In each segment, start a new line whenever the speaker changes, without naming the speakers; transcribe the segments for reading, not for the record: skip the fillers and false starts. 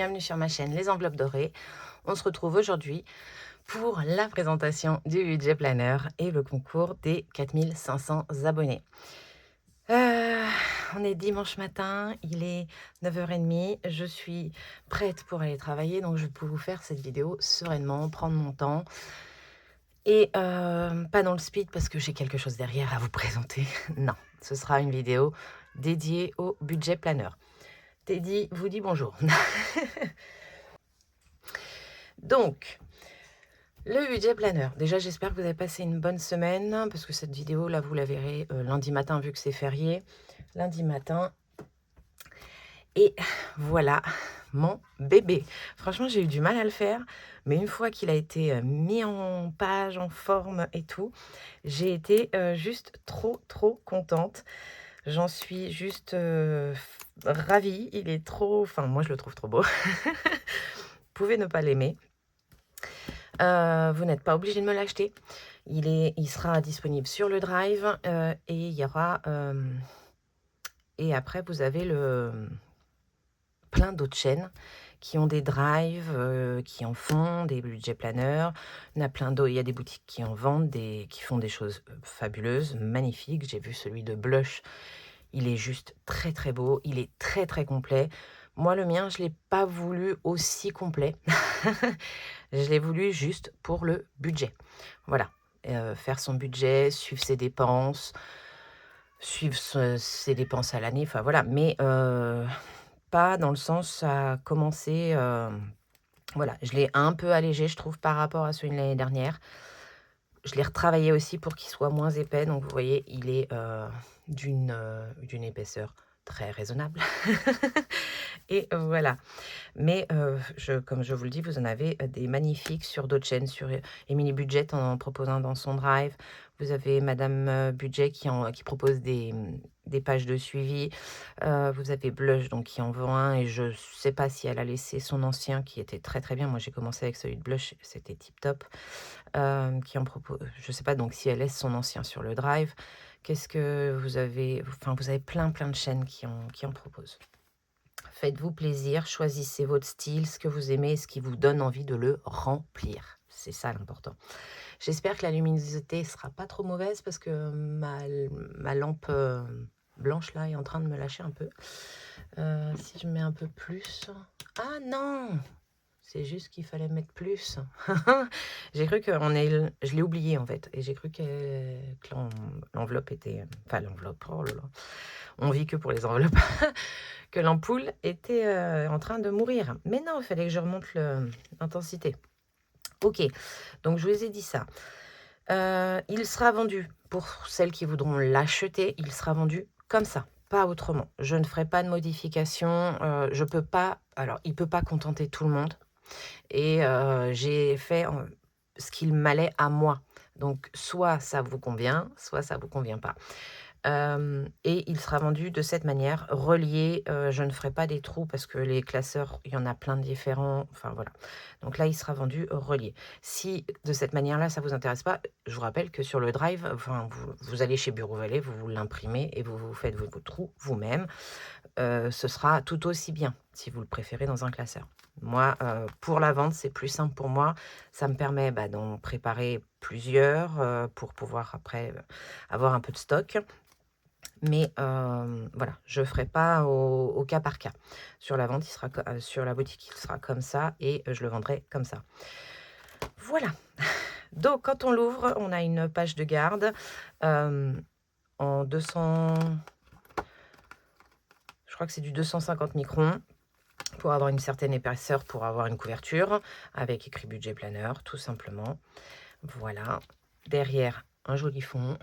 bienvenue sur ma chaîne Les Enveloppes Dorées. On se retrouve aujourd'hui pour la présentation du budget planner et le concours des 4500 abonnés. On est dimanche matin, il est 9h30, je suis prête pour aller travailler, donc je peux vous faire cette vidéo sereinement, prendre mon temps. Et pas dans le speed parce que j'ai quelque chose derrière à vous présenter. Non, ce sera une vidéo dédiée au budget planner. Teddy vous dit bonjour. Donc, le budget planner. Déjà, j'espère que vous avez passé une bonne semaine parce que cette vidéo, là, vous la verrez lundi matin vu que c'est férié. Lundi matin. Et voilà mon bébé. Franchement, j'ai eu du mal à le faire, mais une fois qu'il a été mis en page, en forme et tout, j'ai été juste trop contente. J'en suis juste ravie. Il est trop... Enfin, moi, je le trouve trop beau. Vous pouvez ne pas l'aimer. Vous n'êtes pas obligé de me l'acheter. Il sera disponible sur le Drive et il y aura... et après, vous avez plein d'autres chaînes qui ont des drives, qui en font, des budget planners. Il y en a plein d'autres. Il y a des boutiques qui en vendent, qui font des choses fabuleuses, magnifiques. J'ai vu celui de Blush. Il est juste très beau. Il est très complet. Moi, le mien, je ne l'ai pas voulu aussi complet. Je l'ai voulu juste pour le budget. Voilà. Faire son budget, suivre ses dépenses, suivre ses dépenses à l'année. Enfin, voilà. Mais pas dans le sens à commencer... voilà. Je l'ai un peu allégé, je trouve, par rapport à celui de l'année dernière. Je l'ai retravaillé aussi pour qu'il soit moins épais. Donc, vous voyez, il est d'une épaisseur très raisonnable. Et voilà. Mais comme je vous le dis, vous en avez des magnifiques sur d'autres chaînes, sur Emily Budget en proposant dans son drive. Vous avez Madame Budget qui propose des pages de suivi. Vous avez Blush donc, qui en vend un et je ne sais pas si elle a laissé son ancien qui était très bien. Moi, j'ai commencé avec celui de Blush, c'était tip top. Qui en propose, je ne sais pas donc si elle laisse son ancien sur le drive. Qu'est-ce que vous avez? Enfin, vous avez plein de chaînes qui en proposent. Faites-vous plaisir, choisissez votre style, ce que vous aimez, ce qui vous donne envie de le remplir. C'est ça l'important. J'espère que la luminosité ne sera pas trop mauvaise parce que ma lampe blanche là est en train de me lâcher un peu. Si je mets un peu plus... Ah non! C'est juste qu'il fallait mettre plus. J'ai cru que je l'ai oublié en fait. Et j'ai cru que l'enveloppe était... Enfin l'enveloppe, oh là là. On vit que pour les enveloppes. Que l'ampoule était en train de mourir. Mais non, il fallait que je remonte l'intensité. Ok, donc je vous ai dit ça. Il sera vendu, pour celles qui voudront l'acheter, il sera vendu comme ça, pas autrement. Je ne ferai pas de modification. Je peux pas... Alors, il ne peut pas contenter tout le monde. Et j'ai fait ce qu'il m'allait à moi. Donc, soit ça vous convient, soit ça vous convient pas. Et il sera vendu de cette manière, relié. Je ne ferai pas des trous parce que les classeurs, il y en a plein de différents. Enfin, voilà. Donc là, il sera vendu relié. Si de cette manière-là, ça vous intéresse pas, je vous rappelle que sur le Drive, enfin, vous allez chez Bureau Vallée, vous l'imprimez et vous faites vos trous vous-même. Ce sera tout aussi bien si vous le préférez dans un classeur. Moi, pour la vente, c'est plus simple pour moi. Ça me permet d'en préparer plusieurs pour pouvoir après avoir un peu de stock. Mais voilà, je ne ferai pas au cas par cas. Sur la vente, sur la boutique, il sera comme ça et je le vendrai comme ça. Voilà. Donc, quand on l'ouvre, on a une page de garde en 200... Je crois que c'est du 250 microns pour avoir une certaine épaisseur, pour avoir une couverture avec écrit budget planner, tout simplement. Voilà. Derrière, un joli fond.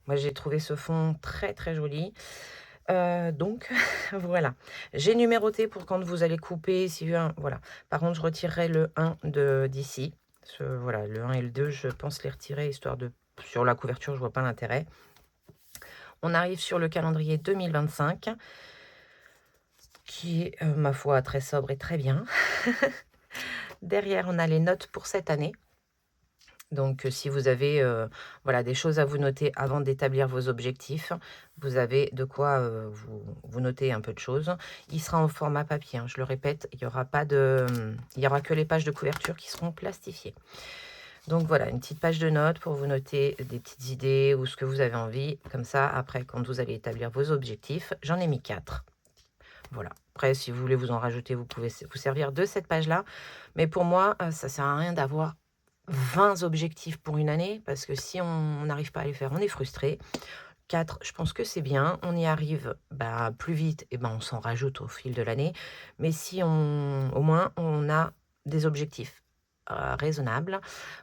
Moi, j'ai trouvé ce fond très joli. Donc, voilà. J'ai numéroté pour quand vous allez couper. Voilà. Par contre, je retirerai le 1 d'ici. Voilà, le 1 et le 2, je pense les retirer, histoire de... Sur la couverture, je vois pas l'intérêt. On arrive sur le calendrier 2025, qui est, ma foi, très sobre et très bien. Derrière, on a les notes pour cette année. Donc, si vous avez voilà, des choses à vous noter avant d'établir vos objectifs, vous avez de quoi vous noter un peu de choses. Il sera en format papier, hein, je le répète, il y aura pas de, il y aura que les pages de couverture qui seront plastifiées. Donc voilà, une petite page de notes pour vous noter des petites idées ou ce que vous avez envie. Comme ça, après, quand vous allez établir vos objectifs, j'en ai mis 4. Voilà. Après, si vous voulez vous en rajouter, vous pouvez vous servir de cette page-là. Mais pour moi, ça ne sert à rien d'avoir 20 objectifs pour une année, parce que si on n'arrive pas à les faire, on est frustré. 4, je pense que c'est bien. On y arrive plus vite, et ben on s'en rajoute au fil de l'année. Mais si au moins, on a des objectifs raisonnables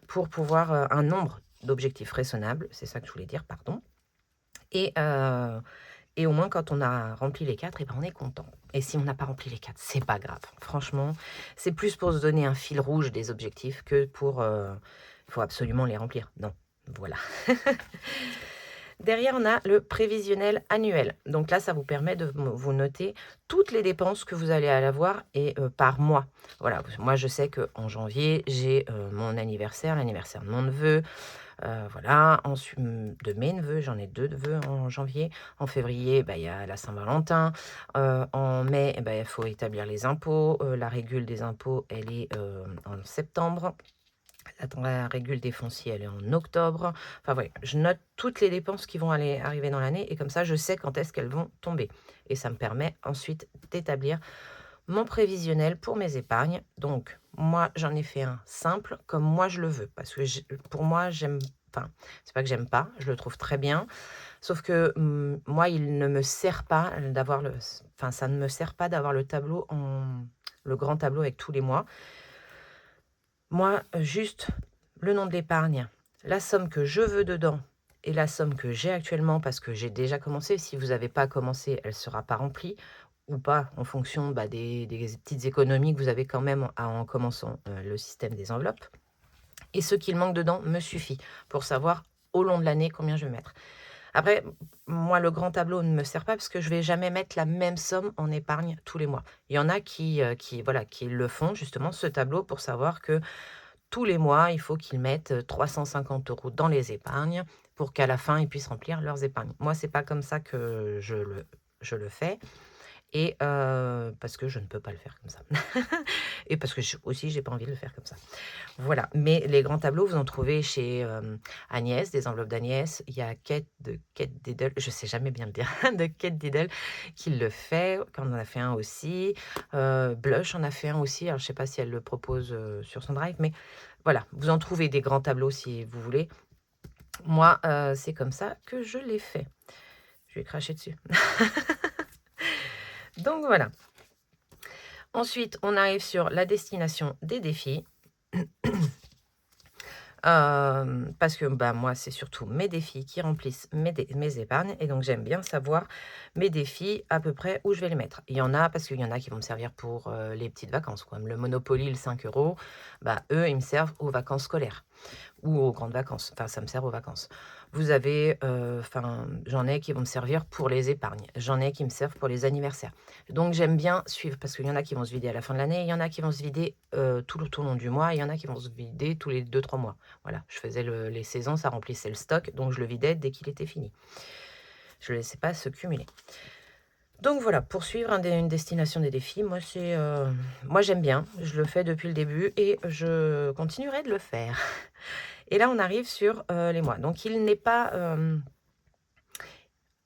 pour pouvoir, un nombre d'objectifs raisonnables, c'est ça que je voulais dire, pardon. Et au moins, quand on a rempli les 4, et ben, on est content. Et si on n'a pas rempli les 4, c'est pas grave. Franchement, c'est plus pour se donner un fil rouge des objectifs que pour... il faut absolument les remplir. Non, voilà. Derrière, on a le prévisionnel annuel. Donc là, ça vous permet de vous noter toutes les dépenses que vous allez avoir et par mois. Voilà, moi, je sais qu'en janvier, j'ai mon anniversaire, l'anniversaire de mon neveu, voilà, ensuite de mes neveux, j'en ai 2 neveux en janvier. En février, il y a la Saint-Valentin. En mai, il faut établir les impôts. La régule des impôts, elle est en septembre. La régule des fonciers, elle est en octobre. Enfin voilà, je note toutes les dépenses qui vont arriver dans l'année et comme ça, je sais quand est-ce qu'elles vont tomber. Et ça me permet ensuite d'établir mon prévisionnel pour mes épargnes. Donc, moi, j'en ai fait un simple, comme moi je le veux. Parce que pour moi, j'aime... Enfin, c'est pas que j'aime pas, je le trouve très bien. Sauf que moi, il ne me sert pas d'avoir le... Enfin, ça ne me sert pas d'avoir le tableau le grand tableau avec tous les mois. Moi, juste le nom de l'épargne, la somme que je veux dedans et la somme que j'ai actuellement, parce que j'ai déjà commencé. Si vous n'avez pas commencé, elle ne sera pas remplie ou pas en fonction des petites économies que vous avez quand même en commençant le système des enveloppes. Et ce qu'il manque dedans me suffit pour savoir au long de l'année combien je vais mettre. Après, moi, le grand tableau ne me sert pas parce que je ne vais jamais mettre la même somme en épargne tous les mois. Il y en a qui le font, justement, ce tableau, pour savoir que tous les mois, il faut qu'ils mettent 350 € dans les épargnes pour qu'à la fin, ils puissent remplir leurs épargnes. Moi, c'est pas comme ça que je le fais. Et parce que je ne peux pas le faire comme ça. Et parce que aussi, j'ai pas envie de le faire comme ça. Voilà. Mais les grands tableaux, vous en trouvez chez Agnès, des enveloppes d'Agnès. Il y a Kate Diddle, je sais jamais bien le dire, de Kate Diddle, qui le fait, qu'on en a fait un aussi. Blush en a fait un aussi. Alors, je sais pas si elle le propose sur son drive, mais voilà. Vous en trouvez des grands tableaux si vous voulez. Moi, c'est comme ça que je l'ai fait. Je vais cracher dessus. Donc voilà. Ensuite, on arrive sur la destination des défis. Parce que moi, c'est surtout mes défis qui remplissent mes épargnes. Et donc, j'aime bien savoir mes défis à peu près où je vais les mettre. Il y en a, parce qu'il y en a qui vont me servir pour les petites vacances, comme le Monopoly, le 5 €. Eux, ils me servent aux vacances scolaires ou aux grandes vacances. Enfin, ça me sert aux vacances. Vous avez, j'en ai qui vont me servir pour les épargnes. J'en ai qui me servent pour les anniversaires. Donc, j'aime bien suivre parce qu'il y en a qui vont se vider à la fin de l'année, il y en a qui vont se vider tout le long du mois, il y en a qui vont se vider tous les 2-3 mois. Voilà, je faisais les saisons, ça remplissait le stock, donc je le vidais dès qu'il était fini. Je ne le laissais pas se cumuler. Donc voilà, poursuivre une destination des défis, moi j'aime bien, je le fais depuis le début et je continuerai de le faire. Et là, on arrive sur les mois. Donc, il n'est pas,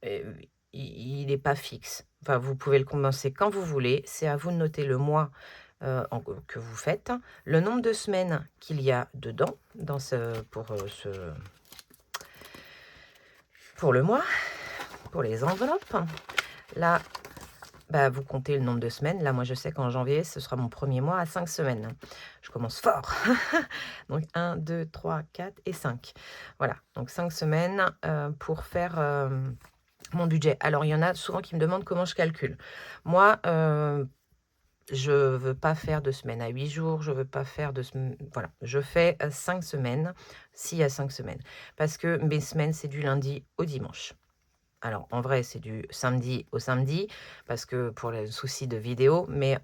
il n'est pas fixe. Enfin, vous pouvez le commencer quand vous voulez. C'est à vous de noter le mois que vous faites, le nombre de semaines qu'il y a dedans pour le mois, pour les enveloppes. Là, vous comptez le nombre de semaines. Là, moi, je sais qu'en janvier, ce sera mon premier mois à 5 semaines. Je commence fort. Donc, 1, 2, 3, 4 et 5. Voilà, donc 5 semaines pour faire mon budget. Alors, il y en a souvent qui me demandent comment je calcule. Moi, je ne veux pas faire de semaine à 8 jours. Je ne veux pas faire de semaine... Voilà, je fais 5 semaines, s'il y a 5 semaines. Parce que mes semaines, c'est du lundi au dimanche. Alors, en vrai, c'est du samedi au samedi, parce que pour le souci de vidéo, mais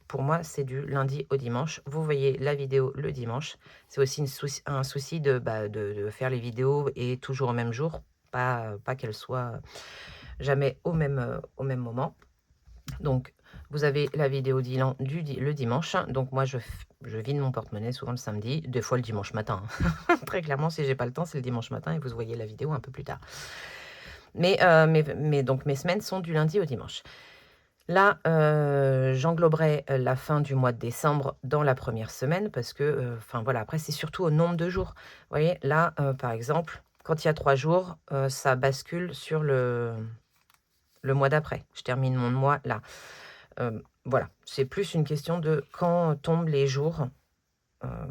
pour moi, c'est du lundi au dimanche. Vous voyez la vidéo le dimanche. C'est aussi un souci de faire les vidéos et toujours au même jour, pas qu'elles soient jamais au même moment. Donc, vous avez la vidéo le dimanche. Donc, moi, je vide mon porte-monnaie souvent le samedi, des fois le dimanche matin. Très clairement, si j'ai pas le temps, c'est le dimanche matin et vous voyez la vidéo un peu plus tard. Mais donc mes semaines sont du lundi au dimanche. Là, j'engloberai la fin du mois de décembre dans la première semaine parce que, enfin voilà, après c'est surtout au nombre de jours. Vous voyez, là, par exemple, quand il y a 3 jours, ça bascule sur le mois d'après. Je termine mon mois là. Voilà, c'est plus une question de quand tombent les jours.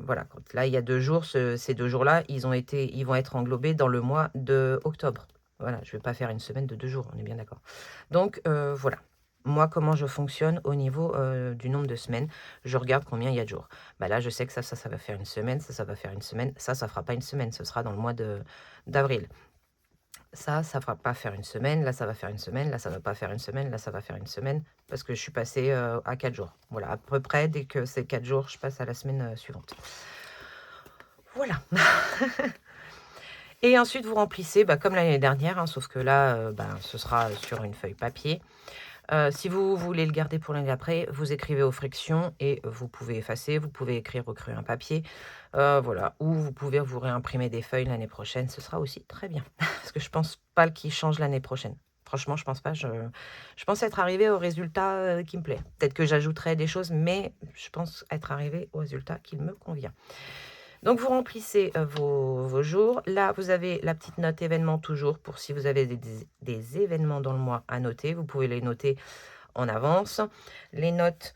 Voilà, là, il y a 2 jours, ces 2 jours-là, ils vont être englobés dans le mois de octobre. Voilà, je ne vais pas faire une semaine de 2 jours, on est bien d'accord. Donc, voilà. Moi, comment je fonctionne au niveau du nombre de semaines, je regarde combien il y a de jours. Bah là, je sais que ça va faire une semaine, ça va faire une semaine, ça fera pas une semaine, ce sera dans le mois d'avril. Ça fera pas faire une semaine, là, ça va faire une semaine, là, ça va pas faire une semaine, là, ça va faire une semaine, parce que je suis passée à 4 jours. Voilà, à peu près, dès que c'est 4 jours, je passe à la semaine suivante. Voilà. Et ensuite, vous remplissez comme l'année dernière, hein, sauf que là, ce sera sur une feuille papier. Si vous voulez le garder pour l'année d'après, vous écrivez aux frictions et vous pouvez effacer, vous pouvez écrire un papier, voilà. Ou vous pouvez vous réimprimer des feuilles l'année prochaine, ce sera aussi très bien. Parce que je pense pas qu'il change l'année prochaine. Franchement, je pense pas. Je pense être arrivée au résultat qui me plaît. Peut-être que j'ajouterai des choses, mais je pense être arrivée au résultat qui me convient. Donc, vous remplissez vos jours. Là, vous avez la petite note événement toujours pour si vous avez des événements dans le mois à noter. Vous pouvez les noter en avance. Les notes,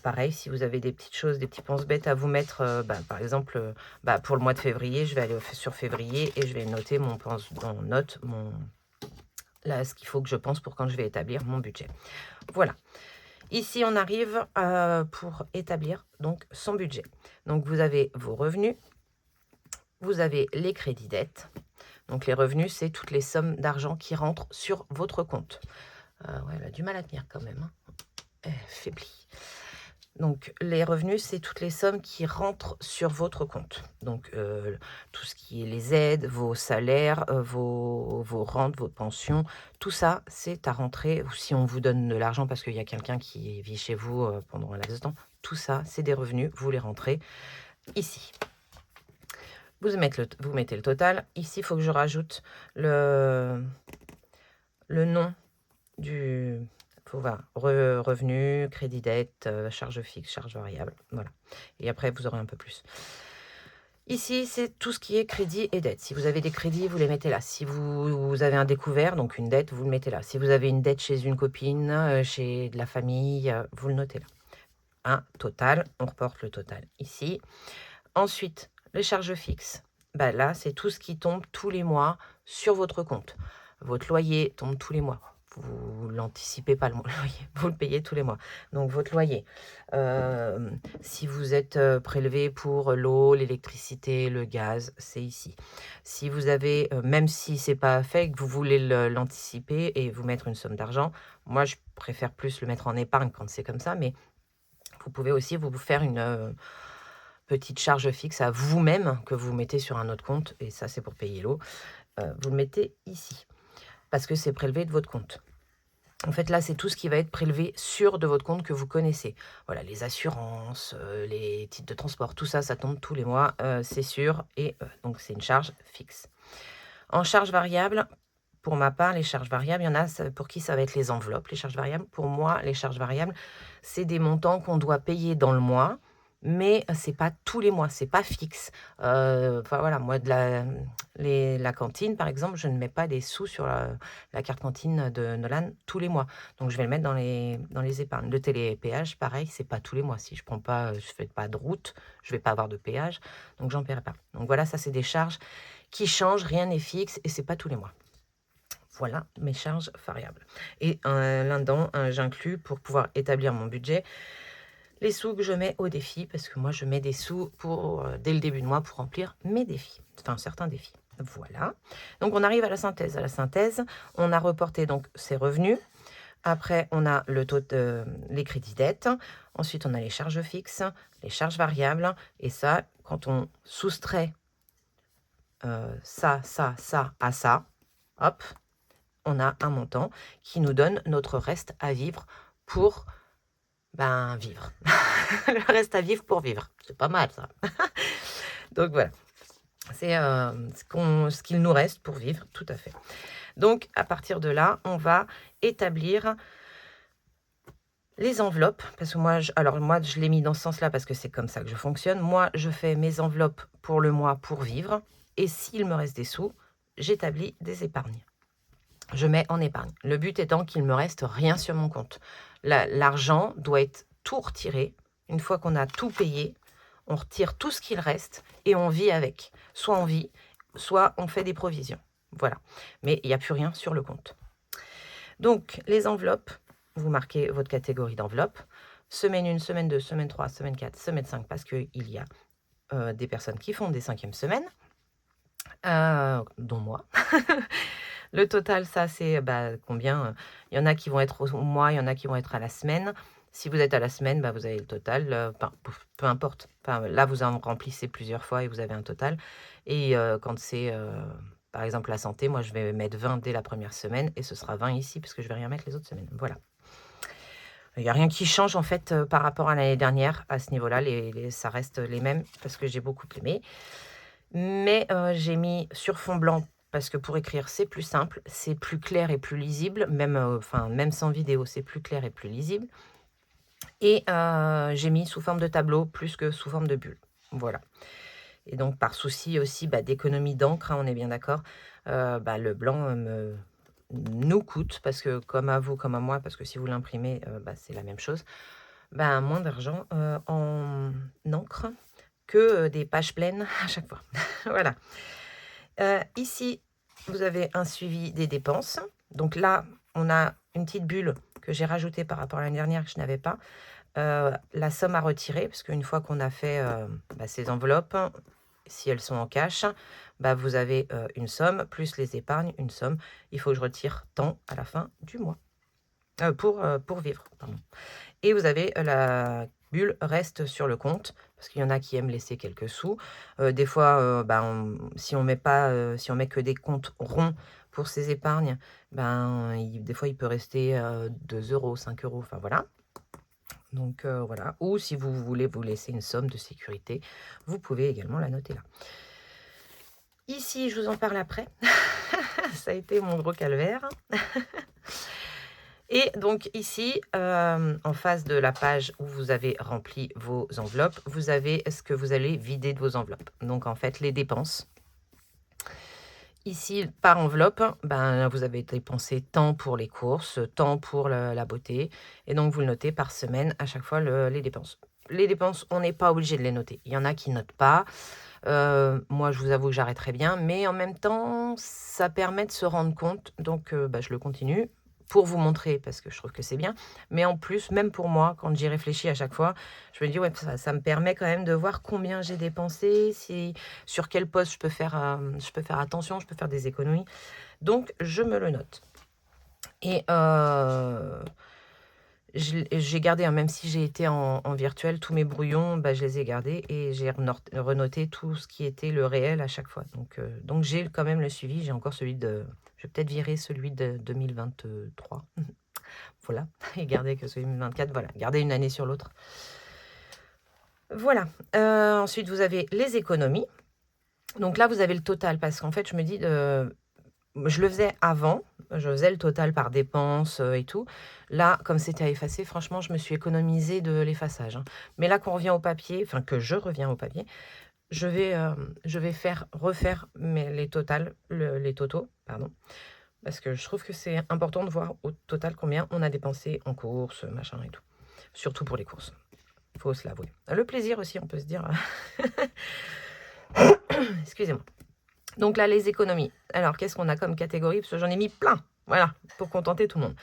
pareil, si vous avez des petites choses, des petits pense-bêtes à vous mettre, par exemple, pour le mois de février, je vais aller sur février et je vais noter là, ce qu'il faut que je pense pour quand je vais établir mon budget. Voilà. Ici, on arrive pour établir donc son budget. Donc, vous avez vos revenus. Vous avez les crédits dettes. Donc, les revenus, c'est toutes les sommes d'argent qui rentrent sur votre compte. Ouais, elle a du mal à tenir quand même. Hein. Elle faiblit. Donc, les revenus, c'est toutes les sommes qui rentrent sur votre compte. Donc, tout ce qui est les aides, vos salaires, vos rentes, vos pensions, tout ça, c'est à rentrer. Ou si on vous donne de l'argent parce qu'il y a quelqu'un qui vit chez vous pendant un laps de temps, tout ça, c'est des revenus. Vous les rentrez ici. Vous mettez le total. Ici, il faut que je rajoute le nom du revenu, crédit dette, charge fixe, charge variable. Voilà. Et après, vous aurez un peu plus. Ici, c'est tout ce qui est crédit et dette. Si vous avez des crédits, vous les mettez là. Si vous avez un découvert, donc une dette, vous le mettez là. Si vous avez une dette chez une copine, chez de la famille, vous le notez là. Un total, on reporte le total ici. Ensuite, les charges fixes. Là, c'est tout ce qui tombe tous les mois sur votre compte. Votre loyer tombe tous les mois. Vous l'anticipez pas le loyer, vous le payez tous les mois. Donc votre loyer. Si vous êtes prélevé pour l'eau, l'électricité, le gaz, c'est ici. Si vous avez, même si c'est pas fait, que vous voulez l'anticiper et vous mettre une somme d'argent, moi je préfère plus le mettre en épargne quand c'est comme ça, mais vous pouvez aussi vous faire une petite charge fixe à vous-même que vous mettez sur un autre compte, et ça c'est pour payer l'eau. Vous le mettez ici parce que c'est prélevé de votre compte. En fait, là, c'est tout ce qui va être prélevé sur de votre compte que vous connaissez. Voilà, les assurances, les titres de transport, tout ça, ça tombe tous les mois, c'est sûr. Et donc, c'est une charge fixe. En charge variable, pour ma part, les charges variables, il y en a pour qui ça va être les enveloppes, les charges variables. Pour moi, les charges variables, c'est des montants qu'on doit payer dans le mois, mais c'est pas tous les mois, c'est pas fixe. Enfin voilà, moi la cantine, par exemple, je ne mets pas des sous sur la carte cantine de Nolan tous les mois. Donc je vais le mettre dans les épargnes. Le télépéage, pareil, c'est pas tous les mois. Si je prends pas, je fais pas de route, je vais pas avoir de péage, donc j'en paierai pas. Donc voilà, ça c'est des charges qui changent, rien n'est fixe et c'est pas tous les mois. Voilà mes charges variables. Et là-dedans, j'inclus pour pouvoir établir mon budget les sous que je mets au défi, parce que moi je mais des sous dès le début de mois pour remplir mes défis, enfin certains défis. Voilà. Donc, on arrive à la synthèse. À la synthèse, on a reporté donc ses revenus. Après, on a le taux les crédits dettes. Ensuite, on a les charges fixes, les charges variables. Et ça, quand on soustrait ça à ça, hop, on a un montant qui nous donne notre reste à vivre pour vivre. Le reste à vivre pour vivre. C'est pas mal, ça. Donc, voilà. C'est ce qu'il nous reste pour vivre, tout à fait. Donc, à partir de là, on va établir les enveloppes, parce que moi, je l'ai mis dans ce sens-là parce que c'est comme ça que je fonctionne. Moi, je fais mes enveloppes pour le mois pour vivre. Et s'il me reste des sous, j'établis des épargnes. Je mets en épargne. Le but étant qu'il ne me reste rien sur mon compte. L'argent doit être tout retiré. Une fois qu'on a tout payé, on retire tout ce qu'il reste et on vit avec. Soit on vit, soit on fait des provisions. Voilà. Mais il n'y a plus rien sur le compte. Donc, les enveloppes, vous marquez votre catégorie d'enveloppe. Semaine 1, semaine 2, semaine 3, semaine 4, semaine 5, parce qu'il y a des personnes qui font des 5e semaines, dont moi. Le total, ça, c'est combien il y en a qui vont être au mois, il y en a qui vont être à la semaine. Si vous êtes à la semaine, vous avez le total. Peu importe. Là, vous en remplissez plusieurs fois et vous avez un total. Et quand c'est, par exemple, la santé, moi, je vais mettre 20 dès la première semaine et ce sera 20 ici parce que je ne vais rien mettre les autres semaines. Voilà. Il n'y a rien qui change, en fait, par rapport à l'année dernière. À ce niveau-là, ça reste les mêmes parce que j'ai beaucoup aimé. Mais j'ai mis sur fond blanc parce que pour écrire, c'est plus simple, c'est plus clair et plus lisible, même sans vidéo, c'est plus clair et plus lisible. Et j'ai mis sous forme de tableau plus que sous forme de bulle. Voilà. Et donc, par souci aussi d'économie d'encre, on est bien d'accord, le blanc nous coûte, parce que comme à vous, comme à moi, parce que si vous l'imprimez, c'est la même chose, moins d'argent en encre que des pages pleines à chaque fois. Voilà. Ici, vous avez un suivi des dépenses. Donc là, on a une petite bulle que j'ai rajoutée par rapport à l'année dernière que je n'avais pas. La somme à retirer, parce qu'une fois qu'on a fait ces enveloppes, si elles sont en cash, vous avez une somme, plus les épargnes, une somme. Il faut que je retire tant à la fin du mois pour vivre. Pardon. Et vous avez la bulle reste sur le compte, parce qu'il y en a qui aiment laisser quelques sous. Des fois, si on met que des comptes ronds pour ses épargnes, des fois, il peut rester 2 €, 5 €, enfin voilà. Donc voilà. Ou si vous voulez vous laisser une somme de sécurité, vous pouvez également la noter là. Ici, je vous en parle après. Ça a été mon gros calvaire. Et donc ici, en face de la page où vous avez rempli vos enveloppes, vous avez ce que vous allez vider de vos enveloppes. Donc en fait, les dépenses. Ici, par enveloppe, vous avez dépensé tant pour les courses, tant pour la beauté. Et donc, vous le notez par semaine à chaque fois les dépenses. Les dépenses, on n'est pas obligé de les noter. Il y en a qui ne notent pas. Moi, je vous avoue que j'arrêterai bien. Mais en même temps, ça permet de se rendre compte. Donc, je le continue pour vous montrer parce que je trouve que c'est bien. Mais en plus, même pour moi, quand j'y réfléchis à chaque fois, je me dis, ouais, ça me permet quand même de voir combien j'ai dépensé, sur quel poste je peux faire attention, je peux faire des économies. Donc, je me le note. Et j'ai gardé, même si j'ai été en virtuel, tous mes brouillons, je les ai gardés et j'ai renoté tout ce qui était le réel à chaque fois. Donc j'ai quand même le suivi. J'ai encore celui de... Je vais peut-être virer celui de 2023. Voilà. Et garder que celui de 2024. Voilà. Garder une année sur l'autre. Voilà. Ensuite, vous avez les économies. Donc là, vous avez le total parce qu'en fait, je me dis... je le faisais avant, je faisais le total par dépenses et tout. Là, comme c'était à effacer, franchement, je me suis économisée de l'effaçage. Mais là, qu'on revient au papier, que je reviens au papier, je vais refaire les totaux, pardon. Parce que je trouve que c'est important de voir au total combien on a dépensé en courses, machin et tout. Surtout pour les courses. Il faut se l'avouer. Le plaisir aussi, on peut se dire. Excusez-moi. Donc là, les économies. Alors, qu'est-ce qu'on a comme catégorie? Parce que j'en ai mis plein. Voilà, pour contenter tout le monde.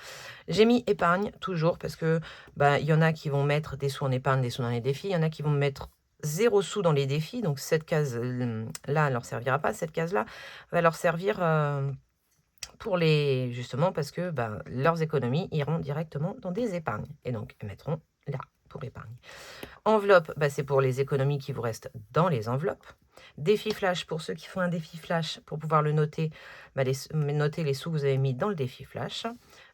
J'ai mis épargne, toujours, parce que il y en a qui vont mettre des sous en épargne, des sous dans les défis. Il y en a qui vont mettre 0 sous dans les défis, donc cette case là, elle leur servira pas. Cette case-là va leur servir pour les justement parce que ben, leurs économies iront directement dans des épargnes et donc elles mettront là pour épargne. Enveloppe, bah, c'est pour les économies qui vous restent dans les enveloppes. Défi flash, pour ceux qui font un défi flash, pour pouvoir le noter, bah, noter les sous que vous avez mis dans le défi flash.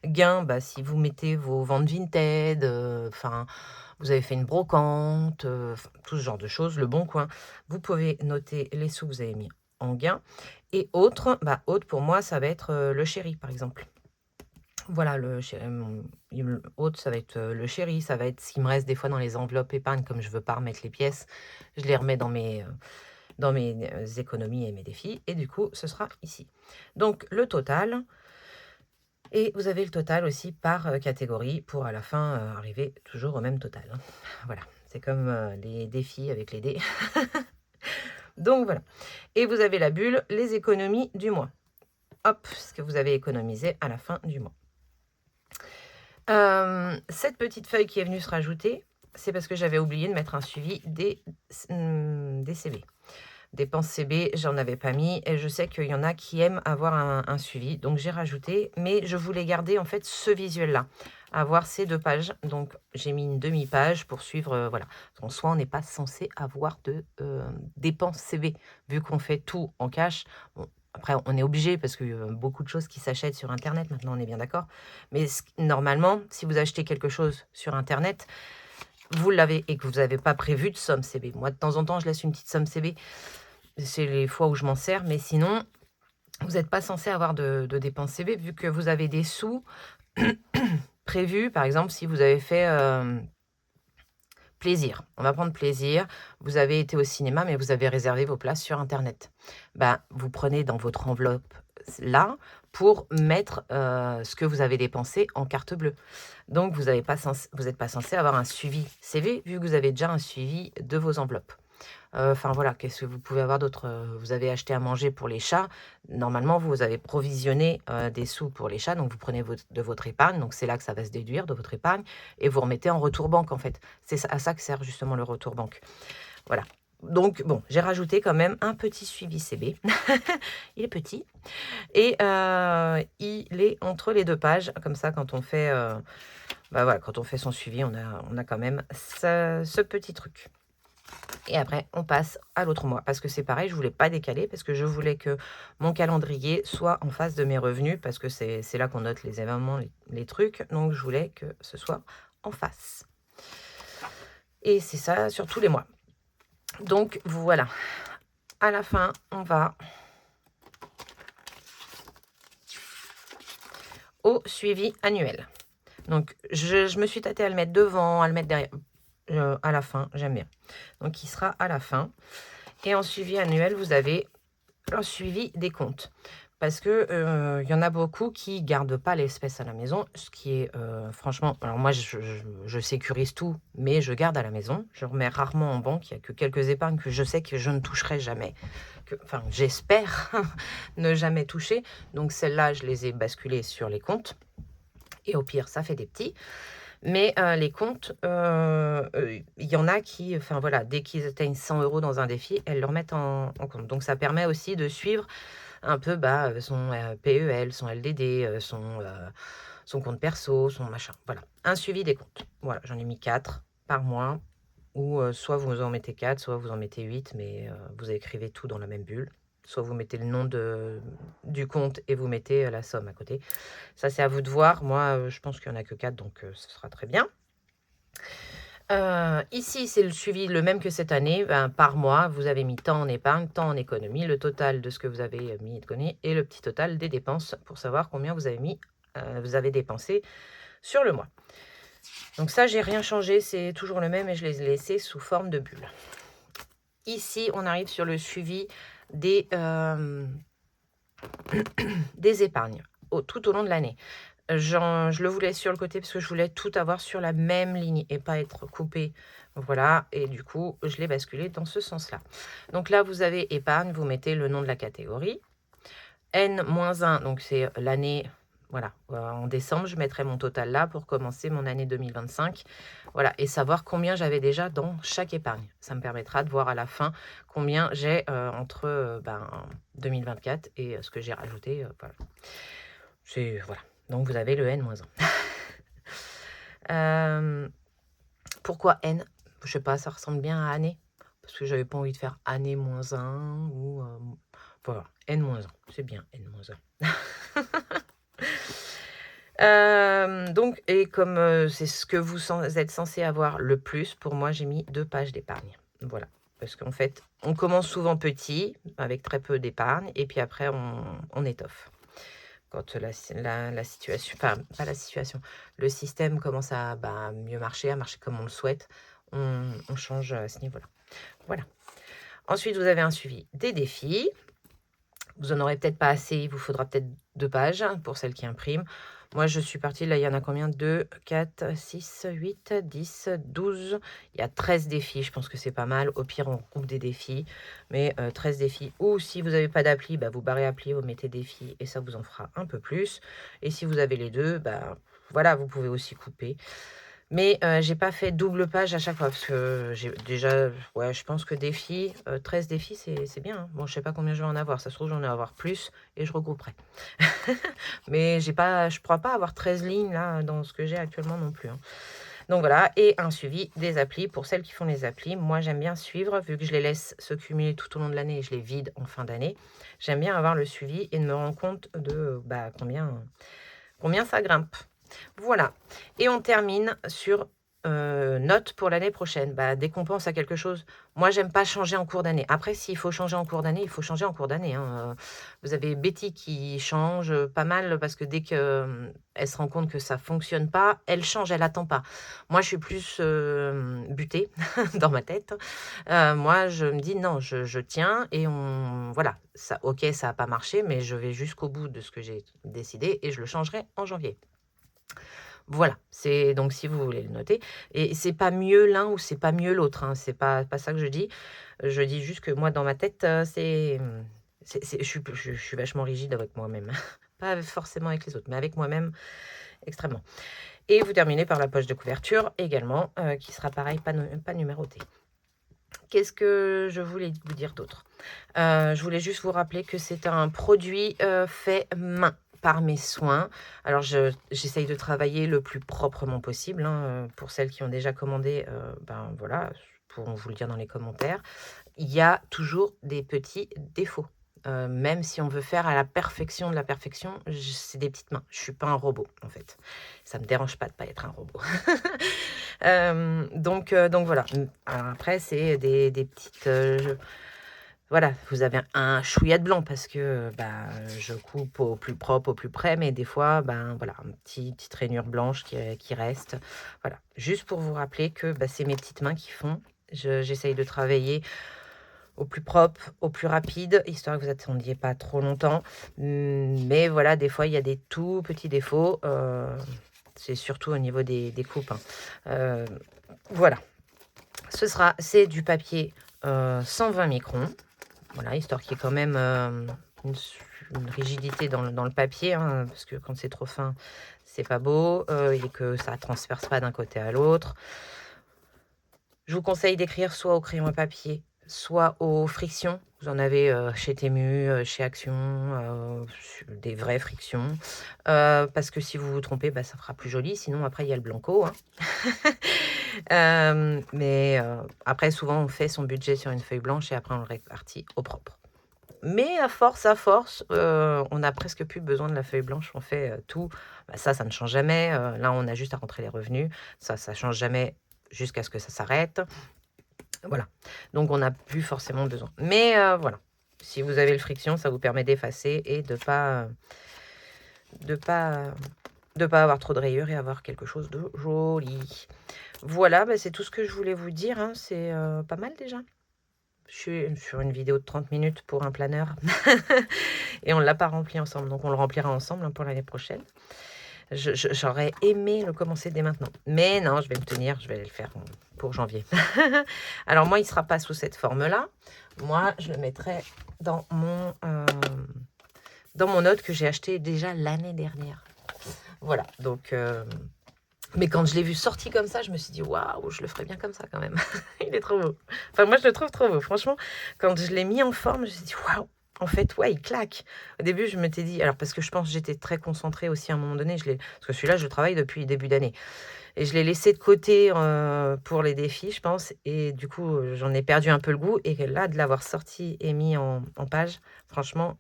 Gain, bah, si vous mettez vos ventes Vinted, enfin, vous avez fait une brocante, tout ce genre de choses, le bon coin, vous pouvez noter les sous que vous avez mis en gain. Et autres, bah, autre pour moi, ça va être le chéri, par exemple. Voilà, autre, ça va être le chéri, ça va être ce qui me reste des fois dans les enveloppes épargne, comme je veux pas remettre les pièces, je les remets dans mes économies et mes défis, et du coup, ce sera ici. Donc, le total, et vous avez le total aussi par catégorie pour à la fin arriver toujours au même total. Hein. Voilà, c'est comme les défis avec les dés. Donc, voilà. Et vous avez la bulle, les économies du mois. Hop, ce que vous avez économisé à la fin du mois. Cette petite feuille qui est venue se rajouter, c'est parce que j'avais oublié de mettre un suivi des CB. Dépenses CB, j'en avais pas mis et je sais qu'il y en a qui aiment avoir un suivi. Donc j'ai rajouté, mais je voulais garder en fait ce visuel-là, avoir ces 2 pages. Donc j'ai mis une demi-page pour suivre, voilà. En soi, on n'est pas censé avoir de dépenses CB, vu qu'on fait tout en cash. Bon, après, on est obligé parce que beaucoup de choses qui s'achètent sur Internet, maintenant, on est bien d'accord. Mais normalement, si vous achetez quelque chose sur Internet, vous l'avez et que vous n'avez pas prévu de somme CB. Moi, de temps en temps, je laisse une petite somme CB. C'est les fois où je m'en sers. Mais sinon, vous n'êtes pas censé avoir de dépenses CB vu que vous avez des sous prévus. Par exemple, si vous avez fait plaisir. On va prendre plaisir. Vous avez été au cinéma, mais vous avez réservé vos places sur Internet. Ben, vous prenez dans votre enveloppe là pour mettre ce que vous avez dépensé en carte bleue. Donc, vous n'êtes pas censé avoir un suivi CV vu que vous avez déjà un suivi de vos enveloppes. Enfin voilà, qu'est-ce que vous pouvez avoir d'autre? Vous avez acheté à manger pour les chats. Normalement, vous avez provisionné des sous pour les chats, donc vous prenez de votre épargne, donc c'est là que ça va se déduire de votre épargne, et vous remettez en retour banque en fait. C'est à ça que sert justement le retour banque. Voilà. Donc bon, j'ai rajouté quand même un petit suivi CB. Il est petit. Et il est entre les 2 pages. Comme ça, quand on fait, bah voilà, quand on fait son suivi, on a quand même ce petit truc. Et après, on passe à l'autre mois. Parce que c'est pareil, je ne voulais pas décaler, parce que je voulais que mon calendrier soit en face de mes revenus, parce que c'est là qu'on note les événements, les trucs. Donc, je voulais que ce soit en face. Et c'est ça sur tous les mois. Donc, voilà. À la fin, on va au suivi annuel. Donc, je me suis tâtée à le mettre devant, à le mettre derrière. À la fin, j'aime bien. Donc, il sera à la fin. Et en suivi annuel, vous avez un suivi des comptes. Parce que y en a beaucoup qui gardent pas l'espèce à la maison, ce qui est franchement... Alors moi, je sécurise tout, mais je garde à la maison. Je remets rarement en banque. Il n'y a que quelques épargnes que je sais que je ne toucherai jamais. Enfin, j'espère ne jamais toucher. Donc celles-là, je les ai basculées sur les comptes. Et au pire, ça fait des petits. Mais les comptes, il y en a qui, enfin voilà, dès qu'ils atteignent 100 € dans un défi, elles le remettent en compte. Donc ça permet aussi de suivre un peu son PEL, son LDD, son compte perso, son machin. Voilà, un suivi des comptes. Voilà, j'en ai mis 4 par mois. Ou soit vous en mettez 4, soit vous en mettez 8, mais vous écrivez tout dans la même bulle. Soit vous mettez le nom du compte et vous mettez la somme à côté. Ça, c'est à vous de voir. Moi, je pense qu'il n'y en a que 4, donc ce sera très bien. Ici, c'est le suivi le même que cette année. Par mois, vous avez mis tant en épargne, tant en économie, le total de ce que vous avez mis d'économie et le petit total des dépenses pour savoir combien vous avez dépensé sur le mois. Donc ça, j'ai rien changé, c'est toujours le même et je les ai laissés sous forme de bulle. Ici, on arrive sur le suivi des épargnes tout au long de l'année. Je le voulais sur le côté parce que je voulais tout avoir sur la même ligne et pas être coupé. Voilà, et du coup, je l'ai basculé dans ce sens-là. Donc là, vous avez épargne, vous mettez le nom de la catégorie. N-1, donc c'est l'année Voilà, en décembre, je mettrai mon total là pour commencer mon année 2025. Voilà, et savoir combien j'avais déjà dans chaque épargne. Ça me permettra de voir à la fin combien j'ai entre 2024 et ce que j'ai rajouté. Voilà. Voilà. Donc vous avez le N-1. Pourquoi N? Je sais pas, ça ressemble bien à année. Parce que j'avais pas envie de faire année moins 1 ou voilà, N-1. C'est bien, N-1. Donc, et comme c'est ce que vous êtes censé avoir le plus, pour moi, j'ai mis 2 pages d'épargne. Voilà. Parce qu'en fait, on commence souvent petit, avec très peu d'épargne, et puis après, on étoffe. Quand la situation, enfin, pas la situation, le système commence à mieux marcher, à marcher comme on le souhaite, on change à ce niveau-là. Voilà. Ensuite, vous avez un suivi des défis. Vous en aurez peut-être pas assez, il vous faudra peut-être 2 pages pour celles qui impriment. Moi, je suis partie, là, il y en a combien? 2, 4, 6, 8, 10, 12. Il y a 13 défis, je pense que c'est pas mal. Au pire, on regroupe des défis, mais 13 défis. Ou si vous n'avez pas d'appli, vous barrez appli, vous mettez défis et ça vous en fera un peu plus. Et si vous avez les deux, voilà, vous pouvez aussi couper. Mais j'ai pas fait double page à chaque fois parce que j'ai déjà, ouais, je pense que défis, 13 défis, c'est bien, hein. Bon, je sais pas combien je vais en avoir. Ça se trouve, j'en ai avoir plus et je regrouperai. Mais je crois pas avoir 13 lignes là dans ce que j'ai actuellement non plus, hein. Donc voilà, et un suivi des applis pour celles qui font les applis. Moi, j'aime bien suivre, vu que je les laisse se cumuler tout au long de l'année et je les vide en fin d'année. J'aime bien avoir le suivi et de me rendre compte de combien ça grimpe. Voilà. Et on termine sur notes pour l'année prochaine. Dès qu'on pense à quelque chose, moi, j'aime pas changer en cours d'année. Après, s'il faut changer en cours d'année, il faut changer en cours d'année, hein. Vous avez Betty qui change pas mal parce que dès qu'elle se rend compte que ça fonctionne pas, elle change, elle attend pas. Moi, je suis plus butée dans ma tête. Moi, je me dis non, je tiens et voilà. Ça, ok, ça n'a pas marché, mais je vais jusqu'au bout de ce que j'ai décidé et je le changerai en janvier. Voilà, c'est donc si vous voulez le noter. Et c'est pas mieux l'un ou c'est pas mieux l'autre, hein, c'est pas ça que je dis. Je dis juste que moi, dans ma tête, je suis vachement rigide avec moi-même. Pas forcément avec les autres, mais avec moi-même, extrêmement. Et vous terminez par la poche de couverture également, qui sera pareil, pas numérotée. Qu'est-ce que je voulais vous dire d'autre? Je voulais juste vous rappeler que c'est un produit fait main par mes soins. Alors, j'essaye de travailler le plus proprement possible, hein, pour celles qui ont déjà commandé, voilà, pourront vous le dire dans les commentaires. Il y a toujours des petits défauts. Même si on veut faire à la perfection de la perfection, c'est des petites mains. Je suis pas un robot, en fait. Ça me dérange pas de pas être un robot. Donc voilà. Alors après, c'est des petites... voilà, vous avez un chouïa de blanc parce que je coupe au plus propre, au plus près, mais des fois, voilà, petite rainure blanche qui reste. Voilà, juste pour vous rappeler que c'est mes petites mains qui font. J'essaye de travailler au plus propre, au plus rapide, histoire que vous attendiez pas trop longtemps. Mais voilà, des fois, il y a des tout petits défauts. C'est surtout au niveau des coupes, hein. Voilà, c'est du papier 120 microns. Voilà, histoire qu'il y ait quand même une rigidité dans le papier, hein, parce que quand c'est trop fin, c'est pas beau, et que ça transperce pas d'un côté à l'autre. Je vous conseille d'écrire soit au crayon à papier, soit aux frictions. Vous en avez chez Temu, chez Action, des vraies frictions. Parce que si vous vous trompez, ça fera plus joli. Sinon, après, il y a le blanco, hein. Mais après, souvent, on fait son budget sur une feuille blanche et après, on le répartit au propre. Mais à force, on a presque plus besoin de la feuille blanche. On fait tout. Ça ne change jamais. Là, on a juste à rentrer les revenus. Ça change jamais jusqu'à ce que ça s'arrête. Voilà. Donc, on n'a plus forcément besoin. Mais voilà. Si vous avez le friction, ça vous permet d'effacer et de pas avoir trop de rayures et avoir quelque chose de joli. Voilà, c'est tout ce que je voulais vous dire, hein. C'est pas mal déjà. Je suis sur une vidéo de 30 minutes pour un planeur. Et on ne l'a pas rempli ensemble. Donc, on le remplira ensemble, hein, pour l'année prochaine. J'aurais aimé le commencer dès maintenant. Mais non, je vais me tenir. Je vais le faire pour janvier. Alors, moi, il ne sera pas sous cette forme-là. Moi, je le mettrai dans mon note que j'ai acheté déjà l'année dernière. voilà, donc... mais quand je l'ai vu sorti comme ça, je me suis dit, waouh, je le ferais bien comme ça quand même. Il est trop beau. Enfin, moi, je le trouve trop beau. Franchement, quand je l'ai mis en forme, je me suis dit, waouh, en fait, ouais, il claque. Au début, je m'étais dit, alors parce que je pense que j'étais très concentrée aussi à un moment donné, parce que celui-là, je le travaille depuis début d'année. Et je l'ai laissé de côté pour les défis, je pense. Et du coup, j'en ai perdu un peu le goût. Et là, de l'avoir sorti et mis en page, franchement,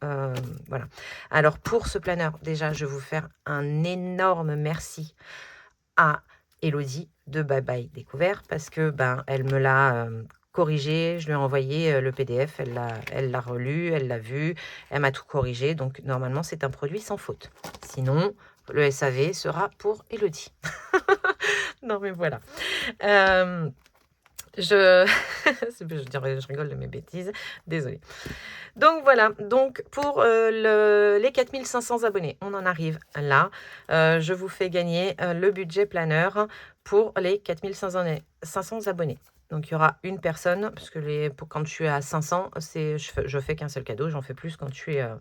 voilà. Alors, pour ce planeur, déjà, je vais vous faire un énorme merci à Elodie de Bye Bye Découvert parce que elle me l'a corrigé, je lui ai envoyé le PDF, elle l'a relu, elle l'a vu, elle m'a tout corrigé, donc normalement c'est un produit sans faute. Sinon, le SAV sera pour Elodie. Non mais voilà. Je... je rigole de mes bêtises, désolée. Donc voilà, donc pour les 4500 abonnés, on en arrive là. Je vous fais gagner le budget planeur pour les 4500 abonnés. Donc il y aura une personne, parce que quand je suis à 500, je fais qu'un seul cadeau, j'en fais plus quand je suis à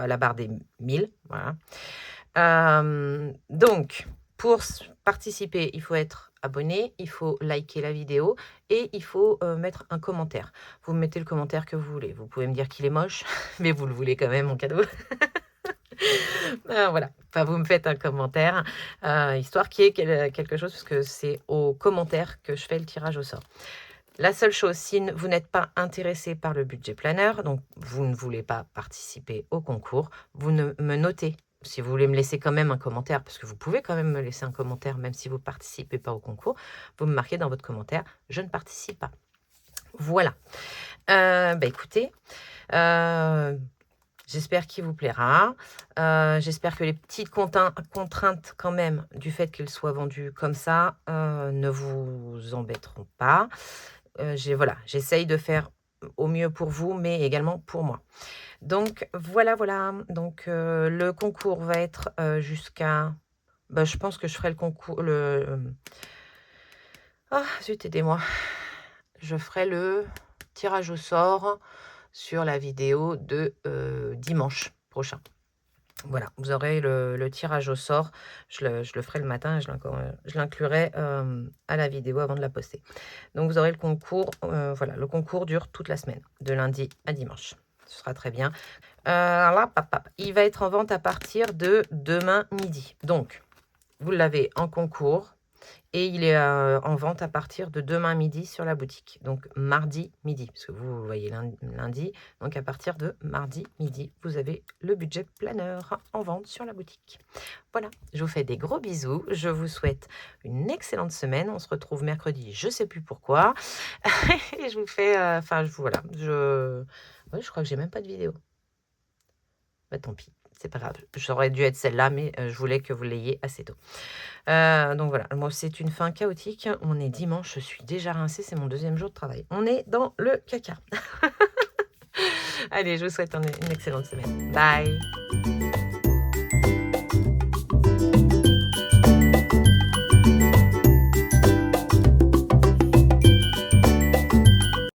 la barre des 1000. Voilà. Donc, pour participer, il faut être abonné, il faut liker la vidéo et il faut mettre un commentaire. Vous mettez le commentaire que vous voulez. Vous pouvez me dire qu'il est moche, mais vous le voulez quand même en cadeau. Voilà, enfin, vous me faites un commentaire, histoire qu'il y ait quelque chose, parce que c'est aux commentaires que je fais le tirage au sort. La seule chose, si vous n'êtes pas intéressé par le budget planeur, donc vous ne voulez pas participer au concours, vous me notez. Si vous voulez me laisser quand même un commentaire, parce que vous pouvez quand même me laisser un commentaire, même si vous ne participez pas au concours, vous me marquez dans votre commentaire, je ne participe pas. Voilà. Écoutez, j'espère qu'il vous plaira. J'espère que les petites contraintes quand même du fait qu'elle soit vendue comme ça ne vous embêteront pas. Voilà, j'essaye de faire au mieux pour vous, mais également pour moi. Donc voilà. Donc le concours va être jusqu'à... je pense que je ferai le concours... Ah, zut, aidez-moi. Je ferai le tirage au sort sur la vidéo de dimanche prochain. Voilà, vous aurez le tirage au sort. Je le ferai le matin et je l'inclurai à la vidéo avant de la poster. Donc, vous aurez le concours. Voilà, le concours dure toute la semaine, de lundi à dimanche. Ce sera très bien. Là, il va être en vente à partir de demain midi. Donc, vous l'avez en concours. Et il est en vente à partir de demain midi sur la boutique. Donc mardi midi, parce que vous voyez lundi. Donc à partir de mardi midi, vous avez le budget planeur en vente sur la boutique. Voilà, je vous fais des gros bisous. Je vous souhaite une excellente semaine. On se retrouve mercredi, je ne sais plus pourquoi. Et je vous fais... voilà. Je crois que j'ai même pas de vidéo. Tant pis. C'est pas grave, j'aurais dû être celle-là, mais je voulais que vous l'ayez assez tôt. Donc voilà, moi c'est une fin chaotique. On est dimanche, je suis déjà rincée, c'est mon deuxième jour de travail. On est dans le caca. Allez, je vous souhaite une excellente semaine. Bye.